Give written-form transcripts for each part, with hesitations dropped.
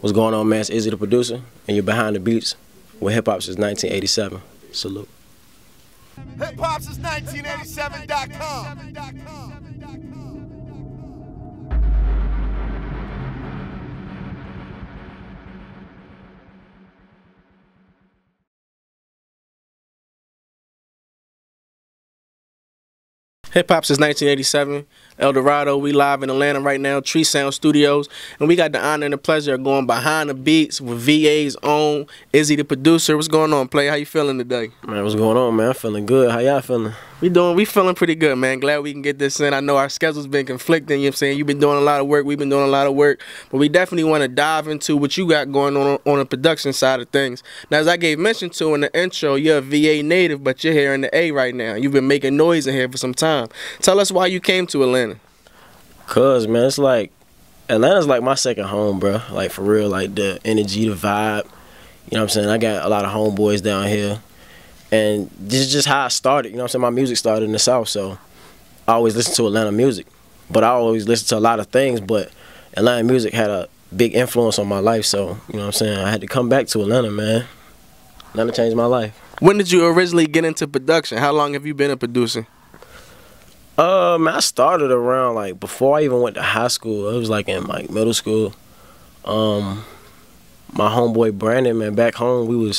What's going on, man? It's Izze The Producer, and you're behind the beats with Hip Hop Since 1987. Salute. HHH1987.com. Hip Hop Since 1987, El Dorado. We live in Atlanta right now, Tree Sound Studios, and we got the honor and the pleasure of going behind the beats with VA's own Izze The Producer. What's going on, Play? How you feeling today? Man, what's going on, man? I'm feeling good. How y'all feeling? We feeling pretty good, man. Glad we can get this in. I know our schedule's been conflicting, you know what I'm saying? You've been doing a lot of work, we've been doing a lot of work, but we definitely want to dive into what you got going on the production side of things. Now, as I gave mention to in the intro, you're a VA native, but you're here in the A right now. You've been making noise in here for some time. Tell us why you came to Atlanta. Cause, man, it's like, Atlanta's like my second home, bro. Like, for real, like the energy, the vibe. You know what I'm saying? I got a lot of homeboys down here. And this is just how I started, you know what I'm saying? My music started in the South, so I always listen to Atlanta music. But I always listen to a lot of things, but Atlanta music had a big influence on my life, so, you know what I'm saying? I had to come back to Atlanta, man. Atlanta changed my life. When did you originally get into production? How long have you been a producer? Man, I started around, like, before I even went to high school. It was, like, in, like, middle school. My homeboy Brandon, man, back home,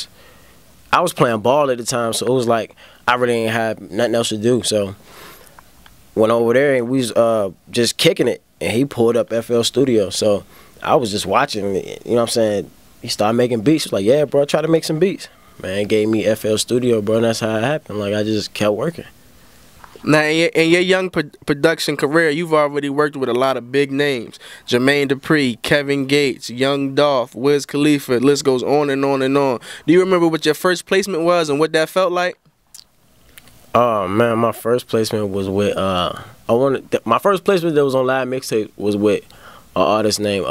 I was playing ball at the time, so it was like I really didn't have nothing else to do. So went over there and we was just kicking it, and he pulled up FL Studio. So I was just watching it, you know what I'm saying? He started making beats. He was like, yeah, bro, try to make some beats. Man, gave me FL Studio, bro, and that's how it happened. Like, I just kept working. Now, in your young production career, you've already worked with a lot of big names. Jermaine Dupri, Kevin Gates, Young Dolph, Wiz Khalifa, the list goes on and on and on. Do you remember what your first placement was and what that felt like? Oh, man, my first placement was with, my first placement that was on live mixtape was with an artist named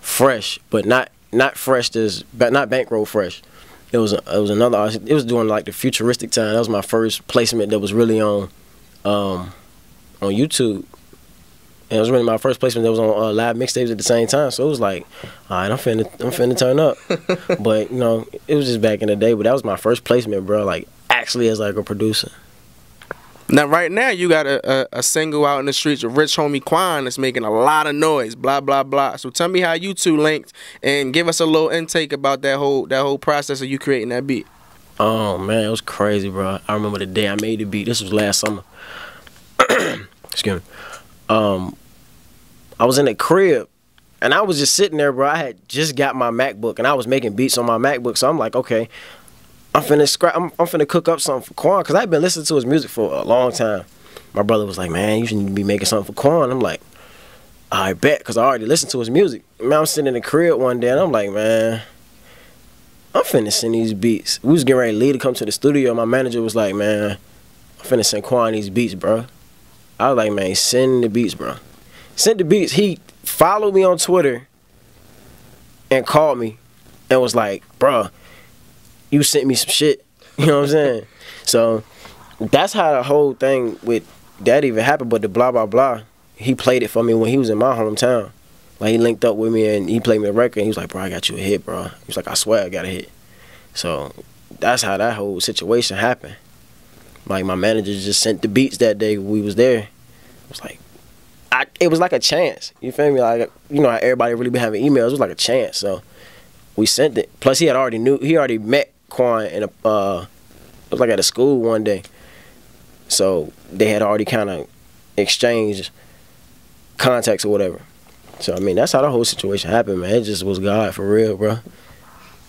Fresh, but not Fresh, not Bankroll Fresh. It was another artist. It was doing like the futuristic time. That was my first placement that was really on YouTube. And it was really my first placement that was on live mixtapes at the same time. So it was like, all right, I'm finna turn up. But, you know, it was just back in the day. But that was my first placement, bro, like actually as like a producer. Now, right now, you got a single out in the streets with Rich Homie Quan that's making a lot of noise, blah, blah, blah. So tell me how you two linked and give us a little intake about that whole process of you creating that beat. Oh, man, it was crazy, bro. I remember the day I made the beat. This was last summer. Excuse me. I was in the crib, and I was just sitting there, bro. I had just got my MacBook, and I was making beats on my MacBook. So I'm like, okay, I'm finna cook up something for Quan, because I've been listening to his music for a long time. My brother was like, man, you should be making something for Quan. I'm like, I bet, because I already listened to his music. Man, I'm sitting in the crib one day, and I'm like, man, I'm finna send these beats. We was getting ready to leave to come to the studio. My manager was like, man, I'm finna send Quan these beats, bro. I was like, man, send the beats, bro. Sent the beats. He followed me on Twitter and called me and was like, bro, you sent me some shit. You know what I'm saying? So that's how the whole thing with that even happened. But the blah, blah, blah, he played it for me when he was in my hometown. Like, he linked up with me and he played me a record. And he was like, bro, I got you a hit, bro. He was like, I swear I got a hit. So that's how that whole situation happened. Like, my manager just sent the beats that day we was there. It was like, it was like a chance. You feel me? Like, you know how everybody really been having emails. It was like a chance. So we sent it. Plus, he already met Quan in it was like at a school one day. So they had already kind of exchanged contacts or whatever. So, I mean, that's how the whole situation happened, man. It just was God for real, bro.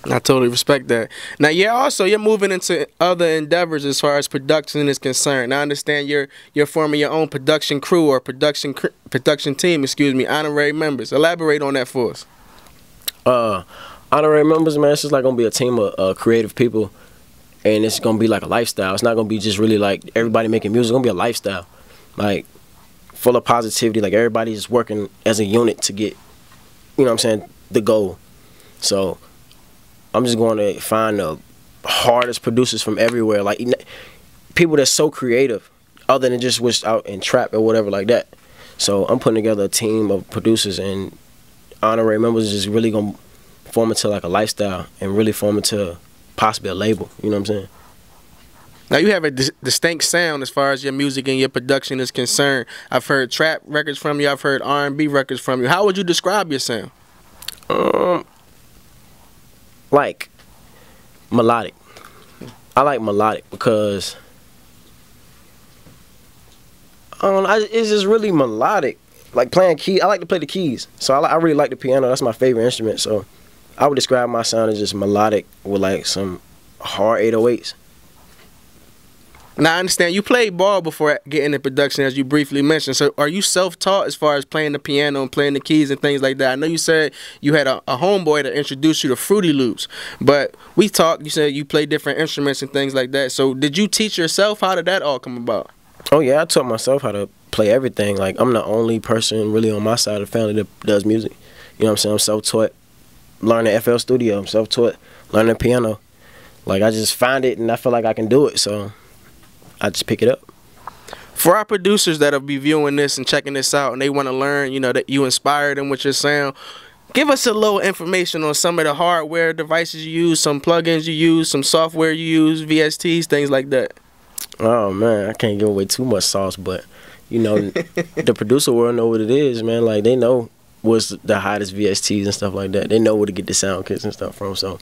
I totally respect that. Now, you're moving into other endeavors as far as production is concerned. I understand you're forming your own production crew or production team, excuse me, Honorary Members. Elaborate on that for us. Honorary Members, man, it's just like gonna be a team of creative people, and it's gonna be like a lifestyle. It's not gonna be just really like everybody making music. It's gonna be a lifestyle, like full of positivity. Like, everybody is working as a unit to get, you know what I'm saying, the goal. So I'm just going to find the hardest producers from everywhere, like people that's so creative, other than just what's out in trap or whatever like that. So I'm putting together a team of producers, and Honorary Members is just really gonna form into like a lifestyle and really form into possibly a label. You know what I'm saying? Now you have a distinct sound as far as your music and your production is concerned. I've heard trap records from you. I've heard R&B records from you. How would you describe your sound? Like melodic. I like melodic because it's just really melodic. Like playing keys. I like to play the keys, so I really like the piano. That's my favorite instrument. So I would describe my sound as just melodic with like some hard 808s. Now I understand you played ball before getting into production, as you briefly mentioned. So are you self-taught as far as playing the piano and playing the keys and things like that? I know you said you had a homeboy that introduced you to Fruity Loops, but we talked. You said you play different instruments and things like that. So did you teach yourself? How did that all come about? Oh yeah, I taught myself how to play everything. Like I'm the only person really on my side of the family that does music. You know what I'm saying? I'm self-taught, learning FL Studio. I'm self-taught, learning piano. Like I just find it and I feel like I can do it. So I just pick it up. For our producers that'll be viewing this and checking this out and they want to learn, you know, that you inspired them with your sound, give us a little information on some of the hardware devices you use, some plugins you use, some software you use, VSTs, things like that. Oh man, I can't give away too much sauce, but you know, the producer world know what it is, man. Like they know what's the hottest VSTs and stuff like that. They know where to get the sound kits and stuff from. So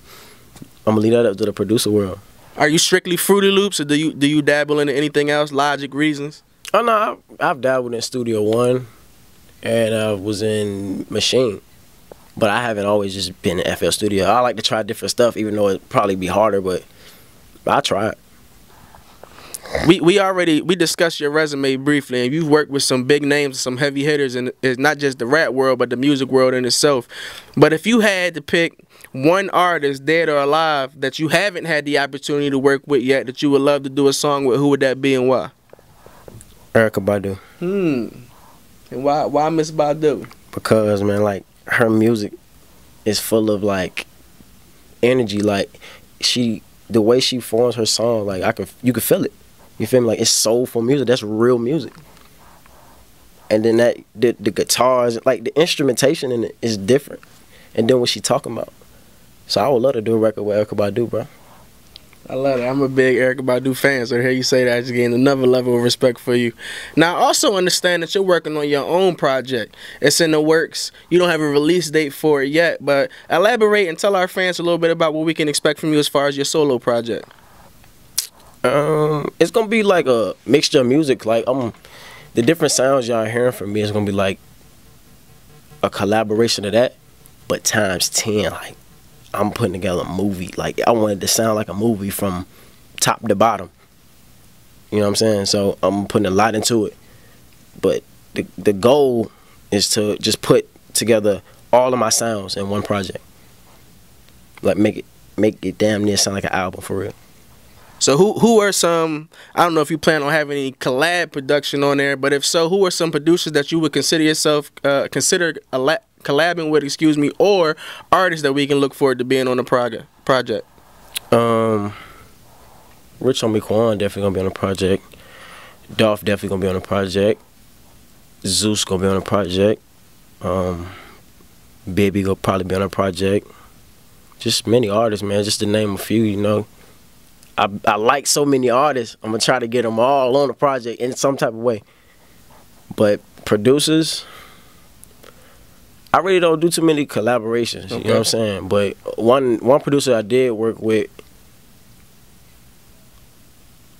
I'm gonna leave that up to the producer world. Are you strictly Fruity Loops, or do you dabble into anything else? Logic, Reasons? Oh no, I've dabbled in Studio One, and I was in Machine, but I haven't always just been in FL Studio. I like to try different stuff, even though it'd probably be harder, but I try it. We discussed your resume briefly, and you've worked with some big names, some heavy hitters, and it's not just the rap world, but the music world in itself. But if you had to pick one artist, dead or alive, that you haven't had the opportunity to work with yet, that you would love to do a song with, who would that be and why? Erykah Badu. And why Miss Badu? Because man, like her music is full of like energy. Like the way she forms her song, like you can feel it. You feel me? Like it's soulful music. That's real music. And then the guitars, like the instrumentation in it is different. And then what she talking about. So I would love to do a record with Erykah Badu, bro. I love it. I'm a big Erykah Badu fan, so to hear you say that, I just gained another level of respect for you. Now, I also understand that you're working on your own project. It's in the works. You don't have a release date for it yet, but elaborate and tell our fans a little bit about what we can expect from you as far as your solo project. It's gonna be like a mixture of music. Like the different sounds y'all hearing from me is gonna be like a collaboration of that, but times 10. Like I'm putting together a movie. Like I wanted to sound like a movie from top to bottom. You know what I'm saying? So I'm putting a lot into it. But the goal is to just put together all of my sounds in one project. Like make it damn near sound like an album for real. So who are some, I don't know if you plan on having any collab production on there, but if so, who are some producers that you would consider yourself, collabing with, excuse me, or artists that we can look forward to being on the project? Rich Homie Quan definitely gonna be on the project. Dolph definitely gonna be on the project. Zeus gonna be on the project. Baby gonna probably be on the project. Just many artists, man, just to name a few, you know. I like so many artists. I'm gonna try to get them all on the project in some type of way. But producers, I really don't do too many collaborations. Okay. You know what I'm saying? But one producer I did work with.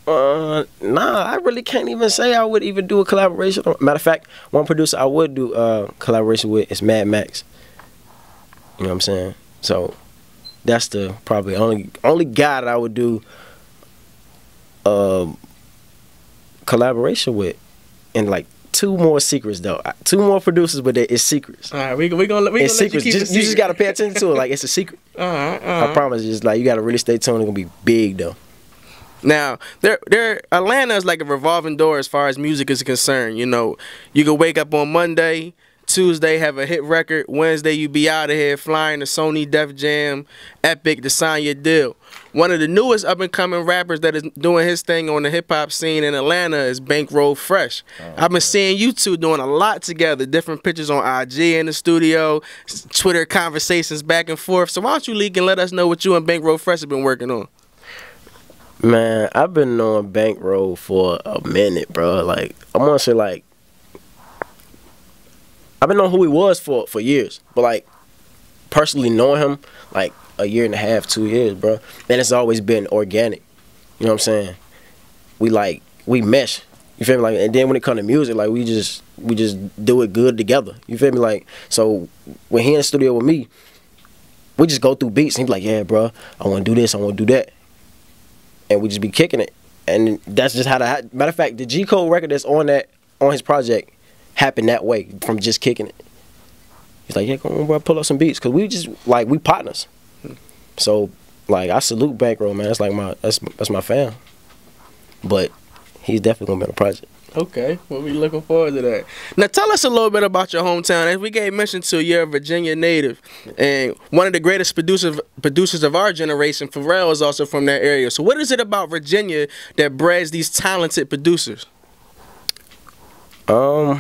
Nah, I really can't even say I would even do a collaboration. Matter of fact, one producer I would do a collaboration with is Mad Max. You know what I'm saying? So that's the probably only guy that I would do collaboration with. And like 2 more secrets though. 2 more producers, but it's secrets. All right, we gonna let secrets. You keep you just gotta pay attention to it. Like it's a secret. I promise. Just like you gotta really stay tuned. It's gonna be big though. Now, Atlanta is like a revolving door as far as music is concerned. You know, you can wake up on Monday Tuesday, have a hit record. Wednesday, you be out of here flying to Sony, Def Jam, Epic to sign your deal. One of the newest up-and-coming rappers that is doing his thing on the hip-hop scene in Atlanta is Bankroll Fresh. I've been seeing you two doing a lot together, different pictures on IG in the studio, Twitter conversations back and forth. So why don't you leak and let us know what you and Bankroll Fresh have been working on? Man, I've been knowing Bankroll for a minute, bro. Like, I want to say, like, I've been knowing who he was for years. But, like, personally knowing him, like, a year and a half, 2 years, bro. And it's always been organic. You know what I'm saying? We mesh. You feel me? Like, and then when it comes to music, like, we just do it good together. You feel me? Like, so when he in the studio with me, we just go through beats. And he be like, yeah, bro, I want to do this, I want to do that. And we just be kicking it. And that's just how the matter of fact, the G Code record that's on his project happened that way, from just kicking it. He's like, yeah, come on, bro, pull up some beats, cause we just like, we partners. So like, I salute Bankroll, man. That's like that's my fam. But he's definitely gonna be on a project. Okay, well, we looking forward to that. Now, tell us a little bit about your hometown. As we gave mention to, you're a Virginia native, and one of the greatest producers of our generation, Pharrell, is also from that area. So what is it about Virginia that breeds these talented producers? I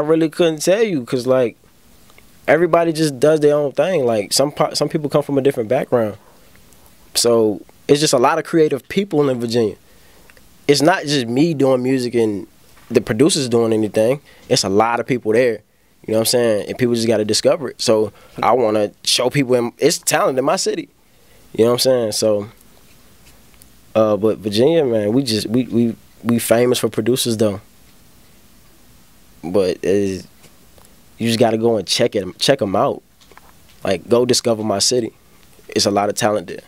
really couldn't tell you, because, like, everybody just does their own thing. Like, some people come from a different background. So it's just a lot of creative people in Virginia. It's not just me doing music and the producers doing anything. It's a lot of people there. You know what I'm saying? And people just got to discover it. So I want to show people it's talent in my city. You know what I'm saying? So, but Virginia, man, we famous for producers though. But you just got to go and check them out. Like, go discover my city. It's a lot of talent there.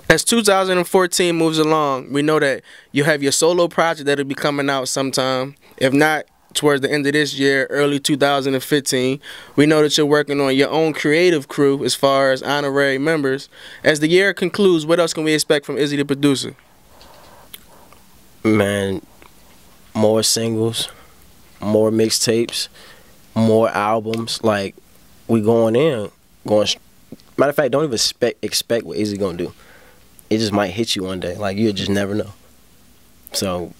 As 2014 moves along, we know that you have your solo project that'll be coming out sometime. If not towards the end of this year, early 2015. We know that you're working on your own creative crew as far as Honorary Members. As the year concludes, what else can we expect from Izze the Producer? Man, more singles, more mixtapes, more albums. Like, we going. Matter of fact, don't even expect what Izze gonna do. It just might hit you one day. Like, you'll just never know. So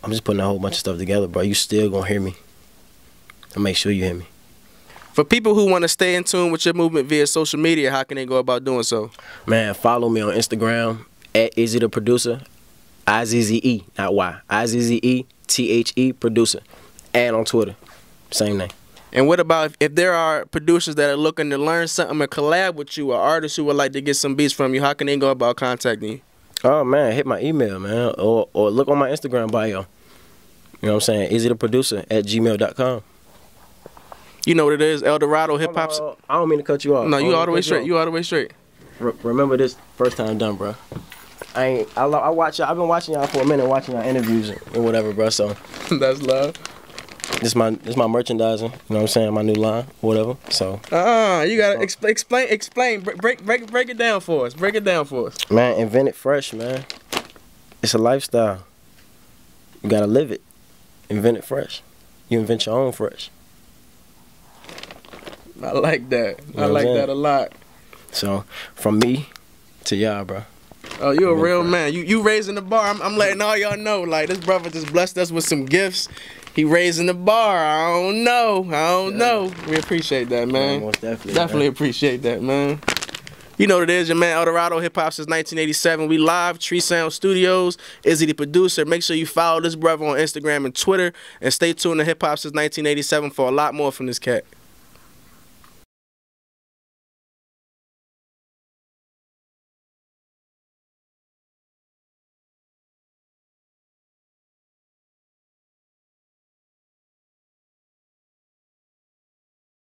I'm just putting a whole bunch of stuff together, bro. You still gonna hear me. I'll make sure you hear me. For people who want to stay in tune with your movement via social media, how can they go about doing so? Man, follow me on Instagram at Izze the Producer. IZZE, not Y. IZZE Producer. And on Twitter, same name. And what about if there are producers that are looking to learn something or collab with you, or artists who would like to get some beats from you, how can they go about contacting you? Oh, man, hit my email, man, or look on my Instagram bio. You know what I'm saying? Izze the Producer at gmail.com. You know what it is, El Dorado Hip Hop. I don't mean to cut you off. No, you all the way straight. You all the way straight. Remember this first time done, bro. I've been watching y'all for a minute, watching y'all interviews and whatever, bro. So that's love. This my merchandising. You know what I'm saying? My new line, whatever. So. You gotta explain. Break it down for us. Break it down for us. Man, invent it fresh, man. It's a lifestyle. You gotta live it. Invent it fresh. You invent your own fresh. I like that. I like that a lot. So, from me to y'all, bro. Oh, you a real man. You raising the bar. I'm letting all y'all know. Like, this brother just blessed us with some gifts. He raising the bar. I don't know. We appreciate that, man. Yeah, most definitely. Definitely appreciate that, man. You know what it is, your man El Dorado, hip hop since 1987. We live, Tree Sound Studios, Izze the Producer. Make sure you follow this brother on Instagram and Twitter, and stay tuned to Hip Hop since 1987 for a lot more from this cat.